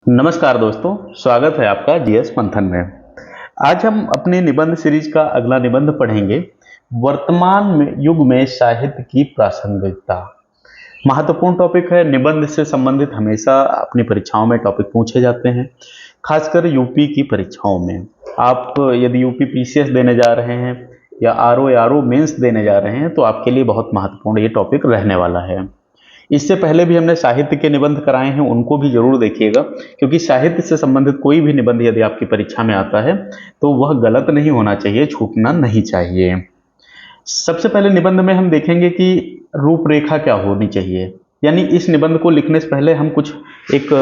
नमस्कार दोस्तों, स्वागत है आपका जीएस मंथन में। आज हम अपने निबंध सीरीज का अगला निबंध पढ़ेंगे। वर्तमान में युग में साहित्य की प्रासंगिकता। महत्वपूर्ण टॉपिक है। निबंध से संबंधित हमेशा अपनी परीक्षाओं में टॉपिक पूछे जाते हैं, खासकर यूपी की परीक्षाओं में। आप यदि यूपी पीसीएस देने जा रहे हैं या आरओ मेंस देने जा रहे हैं तो आपके लिए बहुत महत्वपूर्ण ये टॉपिक रहने वाला है। इससे पहले भी हमने साहित्य के निबंध कराए हैं, उनको भी जरूर देखिएगा, क्योंकि साहित्य से संबंधित कोई भी निबंध यदि आपकी परीक्षा में आता है तो वह गलत नहीं होना चाहिए, छूटना नहीं चाहिए। सबसे पहले निबंध में हम देखेंगे कि रूपरेखा क्या होनी चाहिए। यानी इस निबंध को लिखने से पहले हम कुछ एक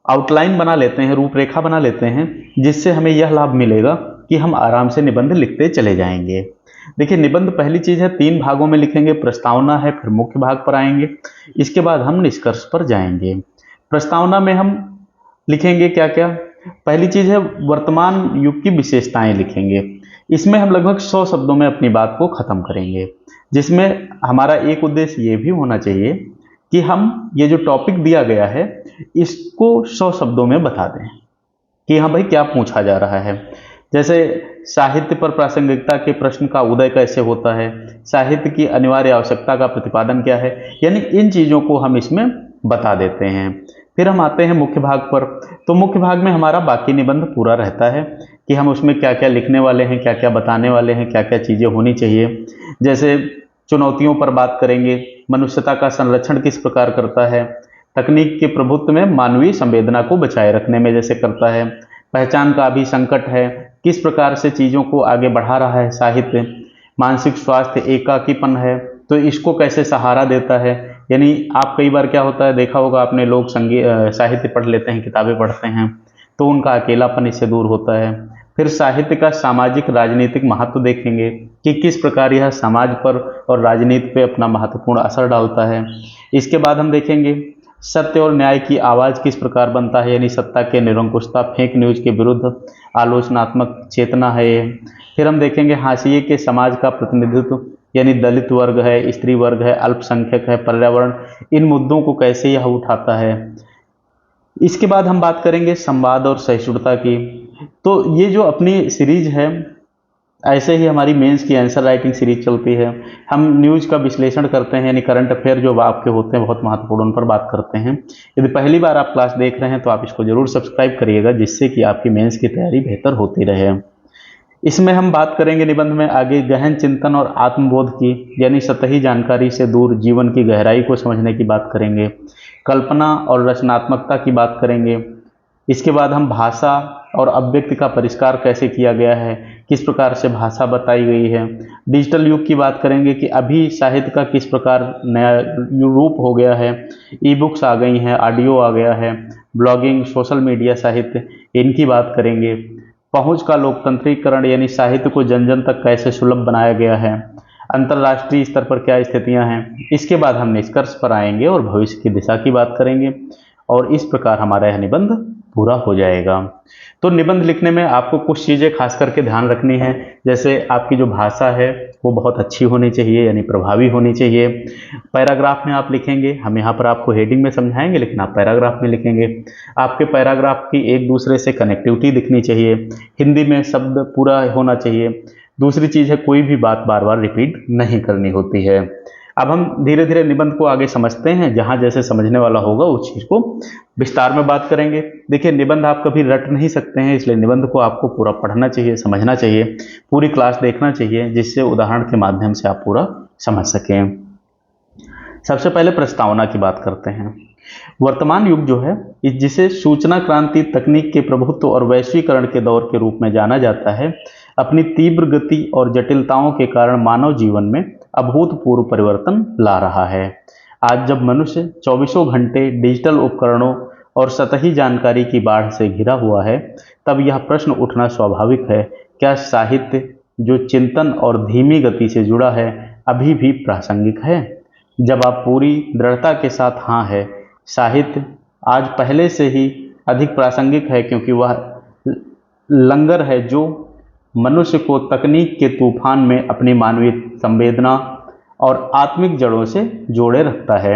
आउटलाइन बना लेते हैं, रूपरेखा बना लेते हैं, जिससे हमें यह लाभ मिलेगा कि हम आराम से निबंध लिखते चले जाएंगे। देखिए, निबंध पहली चीज है, 3 भागों में लिखेंगे। प्रस्तावना है, फिर मुख्य भाग पर आएंगे, इसके बाद हम निष्कर्ष पर जाएंगे। प्रस्तावना में हम लिखेंगे क्या क्या। पहली चीज है, वर्तमान युग की विशेषताएं लिखेंगे। इसमें हम लगभग 100 शब्दों में अपनी बात को खत्म करेंगे, जिसमें हमारा एक उद्देश्य ये भी होना चाहिए कि हम ये जो टॉपिक दिया गया है इसको 100 शब्दों में बता दें कि हाँ भाई, क्या पूछा जा रहा है। जैसे साहित्य पर प्रासंगिकता के प्रश्न का उदय कैसे होता है, साहित्य की अनिवार्य आवश्यकता का प्रतिपादन क्या है, यानी इन चीज़ों को हम इसमें बता देते हैं। फिर हम आते हैं मुख्य भाग पर। तो मुख्य भाग में हमारा बाकी निबंध पूरा रहता है कि हम उसमें क्या क्या लिखने वाले हैं, क्या क्या बताने वाले हैं, क्या क्या चीज़ें होनी चाहिए। जैसे चुनौतियों पर बात करेंगे, मनुष्यता का संरक्षण किस प्रकार करता है, तकनीक के प्रभुत्व में मानवीय संवेदना को बचाए रखने में जैसे करता है, पहचान का भी संकट है, किस प्रकार से चीज़ों को आगे बढ़ा रहा है साहित्य, मानसिक स्वास्थ्य एकाकीपन है तो इसको कैसे सहारा देता है। यानी आप कई बार क्या होता है, देखा होगा आपने, लोग संगीत साहित्य पढ़ लेते हैं, किताबें पढ़ते हैं तो उनका अकेलापन इससे दूर होता है। फिर साहित्य का सामाजिक राजनीतिक महत्व देखेंगे कि किस प्रकार यह समाज पर और राजनीति पे अपना महत्वपूर्ण असर डालता है। इसके बाद हम देखेंगे सत्य और न्याय की आवाज़ किस प्रकार बनता है, यानी सत्ता के निरंकुशता, फेक न्यूज के विरुद्ध आलोचनात्मक चेतना है ये। फिर हम देखेंगे हाशिए के समाज का प्रतिनिधित्व, यानी दलित वर्ग है, स्त्री वर्ग है, अल्पसंख्यक है, पर्यावरण, इन मुद्दों को कैसे यह उठाता है। इसके बाद हम बात करेंगे संवाद और सहिष्णुता की। तो ये जो अपनी सीरीज है, ऐसे ही हमारी मेंस की आंसर राइटिंग सीरीज चलती है। हम न्यूज़ का विश्लेषण करते हैं, यानी करंट अफेयर जो आपके होते हैं बहुत महत्वपूर्ण, उन पर बात करते हैं। यदि पहली बार आप क्लास देख रहे हैं तो आप इसको जरूर सब्सक्राइब करिएगा, जिससे कि आपकी मेंस की तैयारी बेहतर होती रहे। इसमें हम बात करेंगे निबंध में आगे गहन चिंतन और आत्मबोध की, यानी सतही जानकारी से दूर जीवन की गहराई को समझने की बात करेंगे। कल्पना और रचनात्मकता की बात करेंगे। इसके बाद हम भाषा और अभिव्यक्ति का परिष्कार कैसे किया गया है, किस प्रकार से भाषा बताई गई है। डिजिटल युग की बात करेंगे कि अभी साहित्य का किस प्रकार नया रूप हो गया है, ई बुक्स आ गई हैं, ऑडियो आ गया है, ब्लॉगिंग, सोशल मीडिया साहित्य, इनकी बात करेंगे। पहुंच का लोकतंत्रीकरण, यानी साहित्य को जन जन तक कैसे सुलभ बनाया गया है, अंतर्राष्ट्रीय स्तर पर क्या स्थितियां हैं। इसके बाद हम निष्कर्ष पर आएंगे और भविष्य की दिशा की बात करेंगे, और इस प्रकार हमारा यह निबंध पूरा हो जाएगा। तो निबंध लिखने में आपको कुछ चीज़ें खास करके ध्यान रखनी है। जैसे आपकी जो भाषा है वो बहुत अच्छी होनी चाहिए, यानी प्रभावी होनी चाहिए। पैराग्राफ में आप लिखेंगे, हम यहाँ पर आपको हेडिंग में समझाएंगे, लेकिन आप पैराग्राफ में लिखेंगे। आपके पैराग्राफ की एक दूसरे से कनेक्टिविटी दिखनी चाहिए, हिंदी में शब्द पूरा होना चाहिए। दूसरी चीज़ है, कोई भी बात बार बार रिपीट नहीं करनी होती है। अब हम धीरे धीरे निबंध को आगे समझते हैं, जहाँ जैसे समझने वाला होगा उस चीज़ को विस्तार में बात करेंगे। देखिए, निबंध आप कभी रट नहीं सकते हैं, इसलिए निबंध को आपको पूरा पढ़ना चाहिए, समझना चाहिए, पूरी क्लास देखना चाहिए, जिससे उदाहरण के माध्यम से आप पूरा समझ सकें। सबसे पहले प्रस्तावना की बात करते हैं। वर्तमान युग जो है, जिसे सूचना क्रांति, तकनीक के प्रभुत्व और वैश्वीकरण के दौर के रूप में जाना जाता है, अपनी तीव्र गति और जटिलताओं के कारण मानव जीवन में अभूतपूर्व परिवर्तन ला रहा है। आज जब मनुष्य चौबीसों घंटे डिजिटल उपकरणों और सतही जानकारी की बाढ़ से घिरा हुआ है, तब यह प्रश्न उठना स्वाभाविक है, क्या साहित्य, जो चिंतन और धीमी गति से जुड़ा है, अभी भी प्रासंगिक है। जवाब पूरी दृढ़ता के साथ हाँ है। साहित्य आज पहले से ही अधिक प्रासंगिक है, क्योंकि वह लंगर है जो मनुष्य को तकनीक के तूफान में अपनी मानवीय संवेदना और आत्मिक जड़ों से जोड़े रखता है।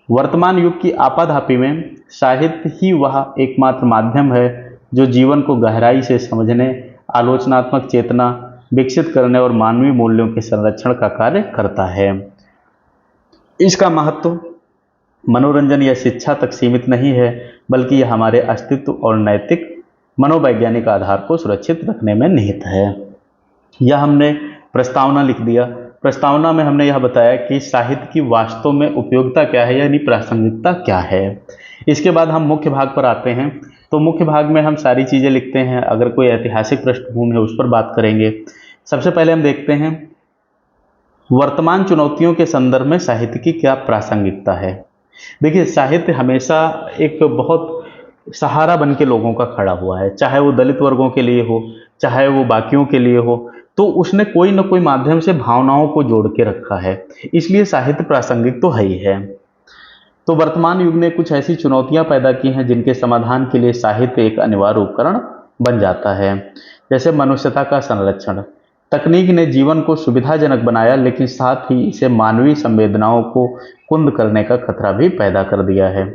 वर्तमान युग की आपाधापी में साहित्य ही वह एकमात्र माध्यम है जो जीवन को गहराई से समझने, आलोचनात्मक चेतना विकसित करने और मानवीय मूल्यों के संरक्षण का कार्य करता है। इसका महत्व मनोरंजन या शिक्षा तक सीमित नहीं है, बल्कि यह हमारे अस्तित्व और नैतिक मनोवैज्ञानिक आधार को सुरक्षित रखने में निहित है। यह हमने प्रस्तावना लिख दिया। प्रस्तावना में हमने यह बताया कि साहित्य की वास्तव में उपयोगिता क्या है, यानी प्रासंगिकता क्या है। इसके बाद हम मुख्य भाग पर आते हैं। तो मुख्य भाग में हम सारी चीज़ें लिखते हैं। अगर कोई ऐतिहासिक पृष्ठभूमि है उस पर बात करेंगे। सबसे पहले हम देखते हैं वर्तमान चुनौतियों के संदर्भ में साहित्य की क्या प्रासंगिकता है। देखिए, साहित्य हमेशा एक बहुत सहारा बन के लोगों का खड़ा हुआ है, चाहे वो दलित वर्गों के लिए हो, चाहे वो बाकियों के लिए हो। तो उसने कोई न कोई माध्यम से भावनाओं को जोड़ के रखा है, इसलिए साहित्य प्रासंगिक तो है ही है। तो वर्तमान युग ने कुछ ऐसी चुनौतियां पैदा की हैं जिनके समाधान के लिए साहित्य एक अनिवार्य उपकरण बन जाता है। जैसे मनुष्यता का संरक्षण। तकनीक ने जीवन को सुविधाजनक बनाया, लेकिन साथ ही इसे मानवीय संवेदनाओं को कुंद करने का खतरा भी पैदा कर दिया है।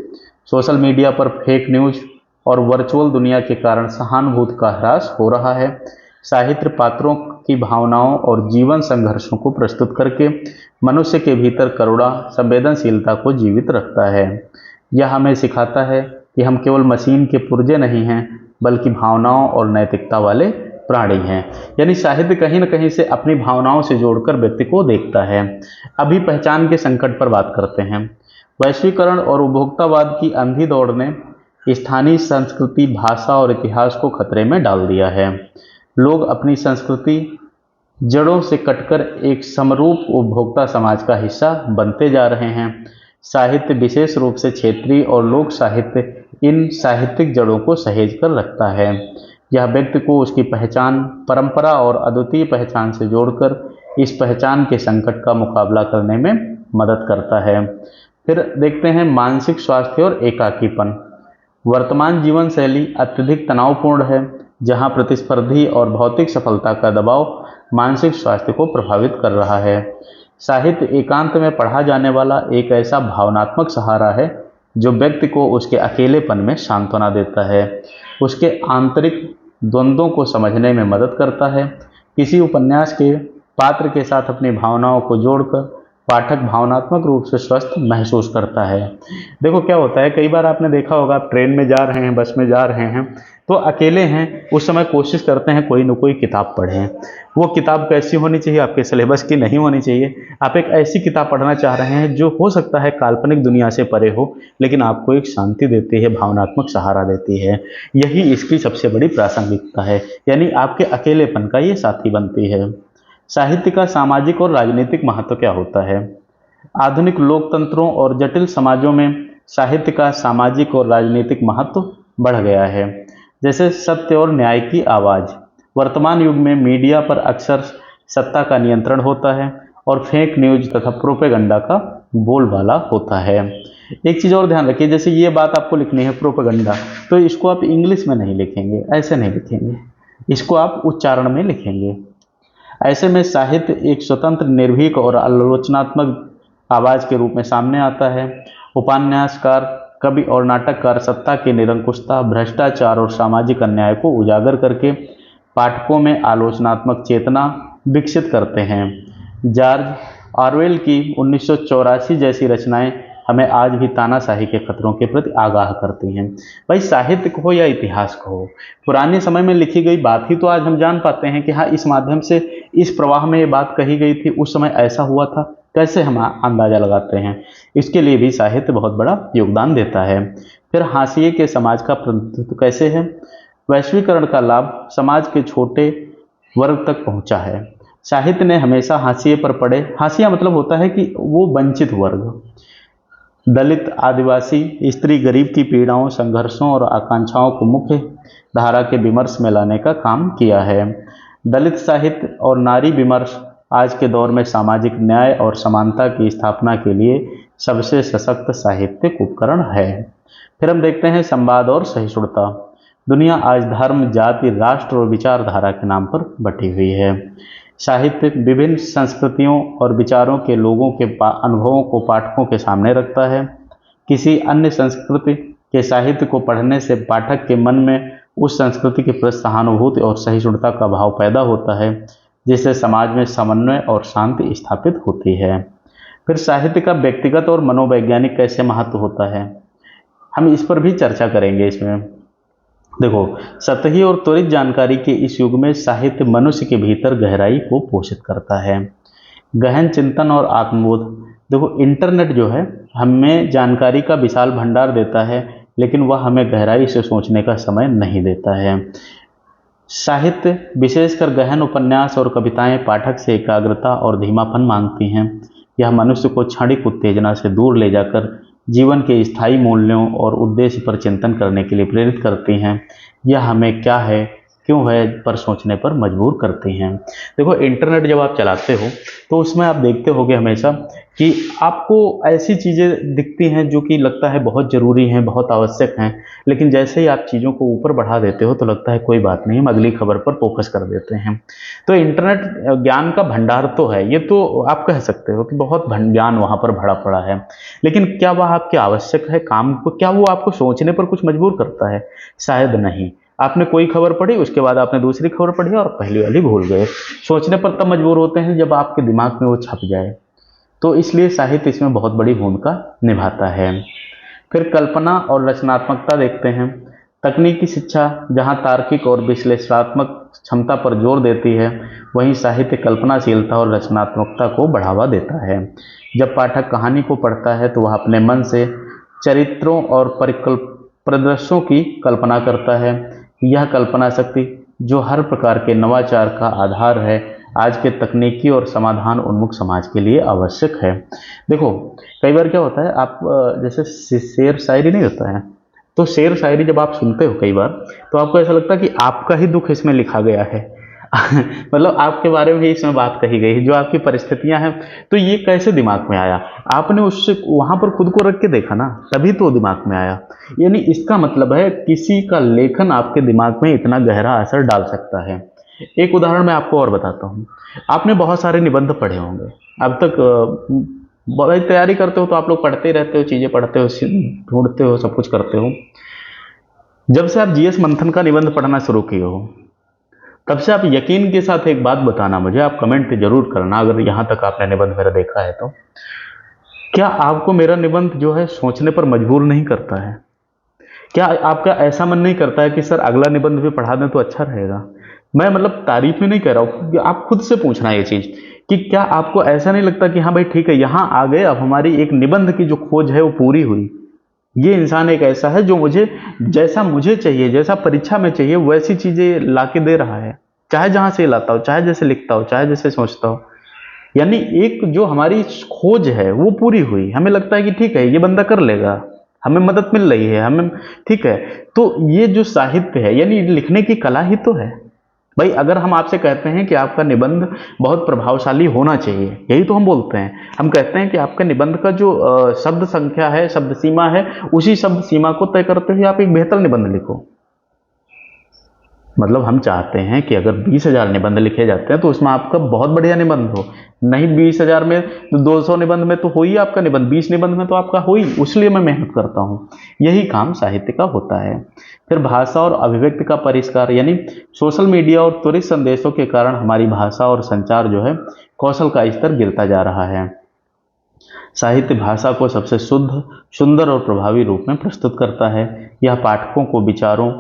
सोशल मीडिया पर फेक न्यूज और वर्चुअल दुनिया के कारण सहानुभूति का ह्रास हो रहा है। साहित्य पात्रों की भावनाओं और जीवन संघर्षों को प्रस्तुत करके मनुष्य के भीतर करुणा, संवेदनशीलता को जीवित रखता है। यह हमें सिखाता है कि हम केवल मशीन के पुर्जे नहीं हैं, बल्कि भावनाओं और नैतिकता वाले प्राणी हैं। यानी साहित्य कहीं न कहीं से अपनी भावनाओं से जोड़कर व्यक्ति को देखता है। अभी पहचान के संकट पर बात करते हैं। वैश्वीकरण और उपभोक्तावाद की अंधी दौड़ ने स्थानीय संस्कृति, भाषा और इतिहास को खतरे में डाल दिया है। लोग अपनी संस्कृति जड़ों से कटकर एक समरूप उपभोक्ता समाज का हिस्सा बनते जा रहे हैं। साहित्य, विशेष रूप से क्षेत्रीय और लोक साहित्य, इन साहित्यिक जड़ों को सहेज कर रखता है। यह व्यक्ति को उसकी पहचान, परंपरा और अद्वितीय पहचान से जोड़कर इस पहचान के संकट का मुकाबला करने में मदद करता है। फिर देखते हैं मानसिक स्वास्थ्य और एकाकीपन। वर्तमान जीवन शैली अत्यधिक तनावपूर्ण है, जहां प्रतिस्पर्धी और भौतिक सफलता का दबाव मानसिक स्वास्थ्य को प्रभावित कर रहा है। साहित्य एकांत में पढ़ा जाने वाला एक ऐसा भावनात्मक सहारा है जो व्यक्ति को उसके अकेलेपन में सांत्वना देता है, उसके आंतरिक द्वंद्वों को समझने में मदद करता है। किसी उपन्यास के पात्र के साथ अपनी भावनाओं को जोड़कर पाठक भावनात्मक रूप से स्वस्थ महसूस करता है। देखो क्या होता है, कई बार आपने देखा होगा, आप ट्रेन में जा रहे हैं, बस में जा रहे हैं, तो अकेले हैं, उस समय कोशिश करते हैं कोई न कोई किताब पढ़ें। वो किताब कैसी होनी चाहिए? आपके सिलेबस की नहीं होनी चाहिए। आप एक ऐसी किताब पढ़ना चाह रहे हैं जो हो सकता है काल्पनिक दुनिया से परे हो, लेकिन आपको एक शांति देती है, भावनात्मक सहारा देती है। यही इसकी सबसे बड़ी प्रासंगिकता है, यानी आपके अकेलेपन का ये साथी बनती है। साहित्य का सामाजिक और राजनीतिक महत्व क्या होता है? आधुनिक लोकतंत्रों और जटिल समाजों में साहित्य का सामाजिक और राजनीतिक महत्व बढ़ गया है। जैसे सत्य और न्याय की आवाज़। वर्तमान युग में मीडिया पर अक्सर सत्ता का नियंत्रण होता है और फेक न्यूज तथा प्रोपेगंडा का बोलबाला होता है। एक चीज़ और ध्यान रखिए, जैसे ये बात आपको लिखनी है प्रोपेगंडा, तो इसको आप इंग्लिश में नहीं लिखेंगे, ऐसे नहीं लिखेंगे, इसको आप उच्चारण में लिखेंगे। ऐसे में साहित्य एक स्वतंत्र, निर्भीक और आलोचनात्मक आवाज़ के रूप में सामने आता है। उपन्यासकार, कवि और नाटककार सत्ता की निरंकुशता, भ्रष्टाचार और सामाजिक अन्याय को उजागर करके पाठकों में आलोचनात्मक चेतना विकसित करते हैं। जॉर्ज ऑरवेल की 1984 जैसी रचनाएं हमें आज भी तानाशाही के खतरों के प्रति आगाह करती हैं। भाई, साहित्य को हो या इतिहास को हो, पुराने समय में लिखी गई बात ही तो आज हम जान पाते हैं कि हाँ, इस माध्यम से, इस प्रवाह में ये बात कही गई थी, उस समय ऐसा हुआ था, कैसे हम अंदाजा लगाते हैं। इसके लिए भी साहित्य बहुत बड़ा योगदान देता है। फिर हाशिए के समाज का प्रतिनिधित्व कैसे है? वैश्वीकरण का लाभ समाज के छोटे वर्ग तक पहुंचा है। साहित्य ने हमेशा हाशिए पर पड़े, हाशिया मतलब होता है कि वो वंचित वर्ग, दलित, आदिवासी, स्त्री, गरीब की पीड़ाओं, संघर्षों और आकांक्षाओं को मुख्य धारा के विमर्श में लाने का काम किया है। दलित साहित्य और नारी विमर्श आज के दौर में सामाजिक न्याय और समानता की स्थापना के लिए सबसे सशक्त साहित्यिक उपकरण है। फिर हम देखते हैं संवाद और सहिष्णुता। दुनिया आज धर्म, जाति, राष्ट्र और विचारधारा के नाम पर बटी हुई है। साहित्य विभिन्न संस्कृतियों और विचारों के लोगों के अनुभवों को पाठकों के सामने रखता है। किसी अन्य संस्कृति के साहित्य को पढ़ने से पाठक के मन में उस संस्कृति के प्रति सहानुभूति और सहिष्णुता का भाव पैदा होता है, जिससे समाज में समन्वय और शांति स्थापित होती है। फिर साहित्य का व्यक्तिगत और मनोवैज्ञानिक कैसे महत्व होता है, हम इस पर भी चर्चा करेंगे। इसमें देखो, सतही और त्वरित जानकारी के इस युग में साहित्य मनुष्य के भीतर गहराई को पोषित करता है, गहन चिंतन और आत्मबोध। देखो, इंटरनेट जो है हमें जानकारी का विशाल भंडार देता है, लेकिन वह हमें गहराई से सोचने का समय नहीं देता है। साहित्य, विशेषकर गहन उपन्यास और कविताएं, पाठक से एकाग्रता और धीमापन मांगती हैं। यह मनुष्य को क्षणिक उत्तेजना से दूर ले जाकर जीवन के स्थायी मूल्यों और उद्देश्य पर चिंतन करने के लिए प्रेरित करती हैं। यह हमें क्या है, क्यों है पर सोचने पर मजबूर करती हैं। देखो, इंटरनेट जब आप चलाते हो तो उसमें आप देखते होगे हमेशा कि आपको ऐसी चीज़ें दिखती हैं जो कि लगता है बहुत ज़रूरी हैं, बहुत आवश्यक हैं, लेकिन जैसे ही आप चीज़ों को ऊपर बढ़ा देते हो तो लगता है कोई बात नहीं, हम अगली खबर पर फोकस कर देते हैं। तो इंटरनेट ज्ञान का भंडार तो है, ये तो आप कह सकते हो कि बहुत ज्ञान वहाँ पर भरा पड़ा है, लेकिन क्या वह आपके आवश्यक है काम को, क्या वो आपको सोचने पर कुछ मजबूर करता है? शायद नहीं। आपने कोई खबर पढ़ी, उसके बाद आपने दूसरी खबर पढ़ी और पहली वाली भूल गए। सोचने पर तब मजबूर होते हैं जब आपके दिमाग में वो छप जाए। तो इसलिए साहित्य इसमें बहुत बड़ी भूमिका निभाता है। फिर कल्पना और रचनात्मकता देखते हैं। तकनीकी शिक्षा जहाँ तार्किक और विश्लेषणात्मक क्षमता पर जोर देती है, वहीं साहित्य कल्पनाशीलता और रचनात्मकता को बढ़ावा देता है। जब पाठक कहानी को पढ़ता है तो वह अपने मन से चरित्रों और परिदृश्यों की कल्पना करता है। यह कल्पना शक्ति, जो हर प्रकार के नवाचार का आधार है, आज के तकनीकी और समाधान उन्मुख समाज के लिए आवश्यक है। देखो, कई बार क्या होता है, आप जैसे शेर शायरी नहीं होता है, तो शेर शायरी जब आप सुनते हो कई बार, तो आपको ऐसा लगता है कि आपका ही दुख इसमें लिखा गया है। मतलब आपके बारे में ही इसमें बात कही गई है, जो आपकी परिस्थितियां हैं। तो ये कैसे दिमाग में आया? आपने उससे वहां पर खुद को रख के देखा ना, तभी तो दिमाग में आया। यानी इसका मतलब है किसी का लेखन आपके दिमाग में इतना गहरा असर डाल सकता है। एक उदाहरण मैं आपको और बताता हूँ। आपने बहुत सारे निबंध पढ़े होंगे अब तक, बहुत तैयारी करते हो तो आप लोग पढ़ते ही रहते हो, चीजें पढ़ते हो, ढूंढते हो, सब कुछ करते हो। जब से आप जीएस मंथन का निबंध पढ़ना शुरू किए हो, तब से आप यकीन के साथ एक बात बताना मुझे, आप कमेंट जरूर करना अगर यहां तक आपने निबंध मेरा देखा है तो, क्या आपको मेरा निबंध जो है सोचने पर मजबूर नहीं करता है? क्या आपका ऐसा मन नहीं करता है कि सर अगला निबंध भी पढ़ा दें तो अच्छा रहेगा? मैं मतलब तारीफ में नहीं कह रहा हूँ, आप खुद से पूछना ये चीज कि क्या आपको ऐसा नहीं लगता कि हाँ भाई ठीक है, यहाँ आ गए, अब हमारी एक निबंध की जो खोज है वो पूरी हुई। ये इंसान एक ऐसा है जो मुझे जैसा मुझे चाहिए, जैसा परीक्षा में चाहिए, वैसी चीजें लाके दे रहा है, चाहे जहां से लाता हो, चाहे जैसे लिखता हो, चाहे जैसे सोचता हो। यानी एक जो हमारी खोज है वो पूरी हुई, हमें लगता है कि ठीक है ये बंदा कर लेगा, हमें मदद मिल रही है, हमें ठीक है। तो ये जो साहित्य है, यानी लिखने की कला ही तो है भाई। अगर हम आपसे कहते हैं कि आपका निबंध बहुत प्रभावशाली होना चाहिए, यही तो हम बोलते हैं। हम कहते हैं कि आपका निबंध का जो शब्द संख्या है, शब्द सीमा है, उसी शब्द सीमा को तय करते हुए आप एक बेहतर निबंध लिखो। मतलब हम चाहते हैं कि अगर 20,000 निबंध लिखे जाते हैं तो उसमें आपका बहुत बढ़िया निबंध हो। नहीं 20,000 में तो 200 निबंध में तो हो ही आपका निबंध, 20 निबंध में तो आपका हो ही, उसलिए मैं मेहनत करता हूँ। यही काम साहित्य का होता है। फिर भाषा और अभिव्यक्ति का परिष्कार, यानी सोशल मीडिया और त्वरित संदेशों के कारण हमारी भाषा और संचार जो है कौशल का स्तर गिरता जा रहा है। साहित्य भाषा को सबसे शुद्ध, सुंदर और प्रभावी रूप में प्रस्तुत करता है। यह पाठकों को विचारों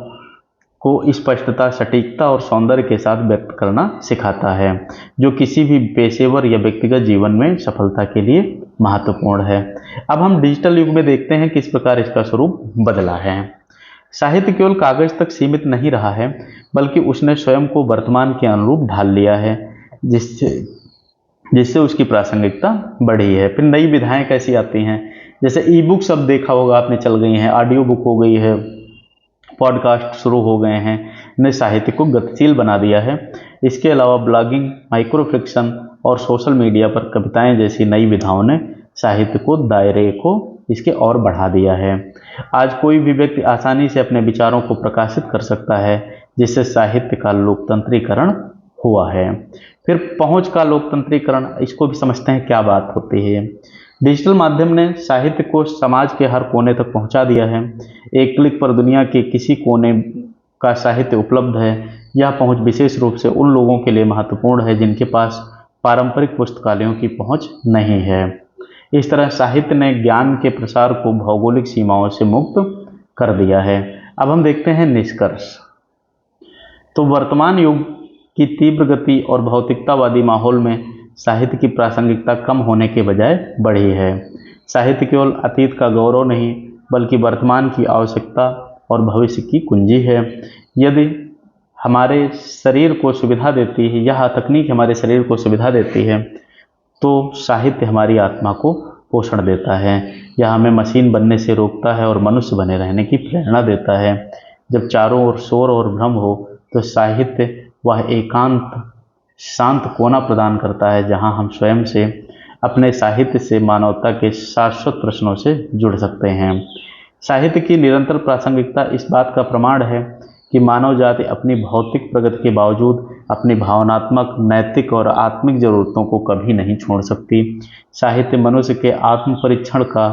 को स्पष्टता, सटीकता और सौंदर्य के साथ व्यक्त करना सिखाता है, जो किसी भी पेशेवर या व्यक्तिगत जीवन में सफलता के लिए महत्वपूर्ण है। अब हम डिजिटल युग में देखते हैं किस प्रकार इसका स्वरूप बदला है। साहित्य केवल कागज तक सीमित नहीं रहा है, बल्कि उसने स्वयं को वर्तमान के अनुरूप ढाल लिया है, जिससे जिससे उसकी प्रासंगिकता बढ़ी है। फिर नई विधाएं कैसी आती हैं, जैसे ई बुक्स अब देखा होगा आपने चल गई हैं, ऑडियो बुक हो गई है, पॉडकास्ट शुरू हो गए हैं, ने साहित्य को गतिशील बना दिया है। इसके अलावा ब्लॉगिंग, माइक्रो फिक्शन और सोशल मीडिया पर कविताएं जैसी नई विधाओं ने साहित्य को दायरे को इसके और बढ़ा दिया है। आज कोई भी व्यक्ति आसानी से अपने विचारों को प्रकाशित कर सकता है, जिससे साहित्य का लोकतंत्रीकरण हुआ है। फिर पहुंच का लोकतंत्रीकरण, इसको भी समझते हैं क्या बात होती है। डिजिटल माध्यम ने साहित्य को समाज के हर कोने तक पहुंचा दिया है। एक क्लिक पर दुनिया के किसी कोने का साहित्य उपलब्ध है। यह पहुंच विशेष रूप से उन लोगों के लिए महत्वपूर्ण है जिनके पास पारंपरिक पुस्तकालयों की पहुंच नहीं है। इस तरह साहित्य ने ज्ञान के प्रसार को भौगोलिक सीमाओं से मुक्त कर दिया है। अब हम देखते हैं निष्कर्ष। तो वर्तमान युग की तीव्र गति और भौतिकतावादी माहौल में साहित्य की प्रासंगिकता कम होने के बजाय बढ़ी है। साहित्य केवल अतीत का गौरव नहीं बल्कि वर्तमान की आवश्यकता और भविष्य की कुंजी है। यदि हमारे शरीर को सुविधा देती है, यह तकनीक हमारे शरीर को सुविधा देती है, तो साहित्य हमारी आत्मा को पोषण देता है। यह हमें मशीन बनने से रोकता है और मनुष्य बने रहने की प्रेरणा देता है। जब चारों ओर शोर और भ्रम हो तो साहित्य वह एकांत शांत कोना प्रदान करता है जहां हम स्वयं से, अपने साहित्य से मानवता के शाश्वत प्रश्नों से जुड़ सकते हैं। साहित्य की निरंतर प्रासंगिकता इस बात का प्रमाण है कि मानव जाति अपनी भौतिक प्रगति के बावजूद अपनी भावनात्मक, नैतिक और आत्मिक जरूरतों को कभी नहीं छोड़ सकती। साहित्य मनुष्य के आत्म परीक्षण का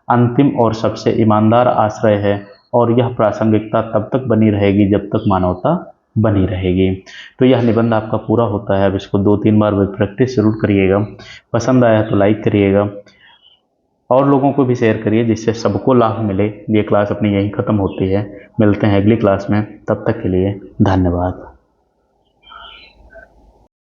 अंतिम और सबसे ईमानदार आश्रय है और यह प्रासंगिकता तब तक बनी रहेगी जब तक मानवता बनी रहेगी। तो यह निबंध आपका पूरा होता है। अब इसको 2-3 बार प्रैक्टिस जरूर करिएगा। पसंद आया तो लाइक करिएगा और लोगों को भी शेयर करिए जिससे सबको लाभ मिले। ये क्लास अपनी यहीं ख़त्म होती है। मिलते हैं अगली क्लास में, तब तक के लिए धन्यवाद।